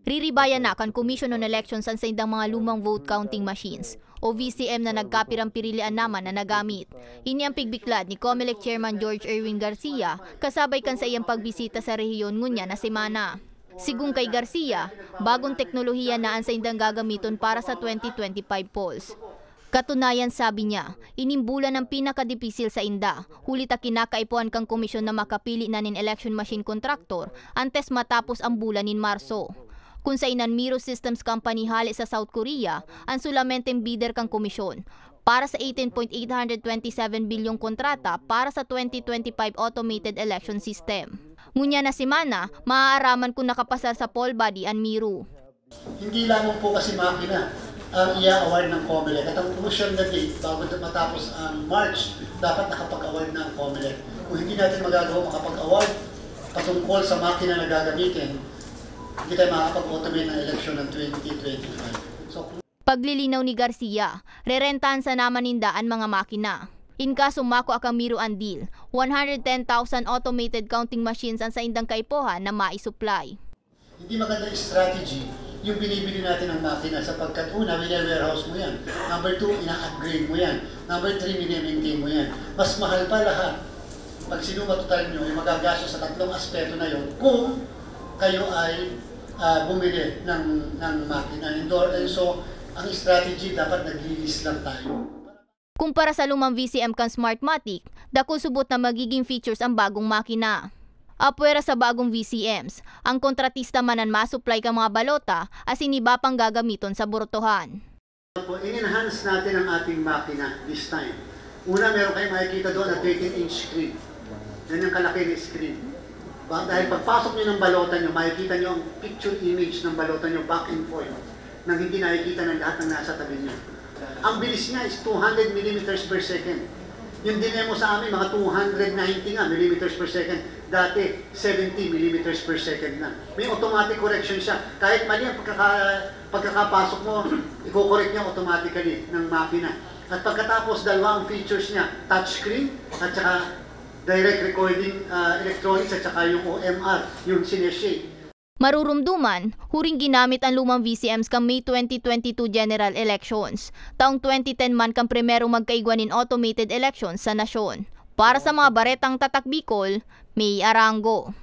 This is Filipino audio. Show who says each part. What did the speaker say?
Speaker 1: Riribayan na kan Commission on Elections sa indang mga lumang vote counting machines o VCM na nagkapirang pirilian naman na nagamit. Ini ang pigbiklad ni COMELEC Chairman George Erwin Garcia kasabay kan sa iyang pagbisita sa rehiyon ngunya na semana. Sigung kay Garcia, bagong teknolohiya na ang sa indang gagamiton para sa 2025 polls. Katunayan sabi niya, inimbulan ang pinakadipisil sa inda, hulit ang kinakaipuan kang komisyon na makapili na nin election machine contractor antes matapos ang bulan nin Marso. Kung sa inan Miro Systems Company hali sa South Korea, ang sulamenteng bidder kang komisyon para sa 18.827 bilyong kontrata para sa 2025 automated election system. Ngunya na semana, maaaraman kung nakapasar sa poll body ang Miro.
Speaker 2: Hindi lamang po kasi makina ang i-award ng COMELEC at ang crucial na date bago matapos ang March, dapat nakapag-award na ang COMELEC. Kung hindi natin magagawa makapag-award patungkol sa makina na gagamitin, hindi tayo makakapag-automate ng election ng 2025.
Speaker 1: Paglilinaw ni Garcia, rerentahan sa naman nindaan mga makina. In kaso mako akang Miro ang deal, 110,000 automated counting machines ang sa indang kaipohan na maisupply.
Speaker 2: Hindi magandang strategy yung binibili natin ng makina sapagkat una, warehouse mo yan. Number 2, ina-upgrade mo yan. Number 3, mini-maintain mo yan. Mas mahal pa lahat. Pag sinumatotal nyo, yung magagastos sa tatlong aspeto na yun kung kayo ay bumili ng makina. And so, ang strategy dapat nag-release lang tayo.
Speaker 1: Kumpara sa lumang VCM kan Smartmatic, dako subot na magiging features ang bagong makina. Apwera sa bagong VCMs, ang kontratista manan masupply ka mga balota as iniba pang gagamiton sa bortohan.
Speaker 2: In-enhance natin ang ating makina this time. Una, meron kayong makikita doon na 13-inch screen. Yan ang kalaki ng screen. Dahil pagpasok nyo ng balota nyo, makikita nyo ang picture image ng balota nyo back and forth nang hindi nakikita ng lahat ng nasa tabi nyo. Ang bilis niya is 200 millimeters per second. Yung dinemo sa amin, mga 290 nga millimeters per second. Dati, 70 millimeters per second na. May automatic correction siya. Kahit mali ang pagkakapasok mo, i-correct niya automatically ng makina. At pagkatapos, dalawa ang features niya, touchscreen at saka direct recording electronics at saka yung OMR, yung sineshake.
Speaker 1: Marurumduman, huring ginamit ang lumang VCMs kang May 2022 general elections. Taong 2010 man kang primerong magkaigwanin automated elections sa nasyon. Para sa mga baretang tatak Bicol, May Arango.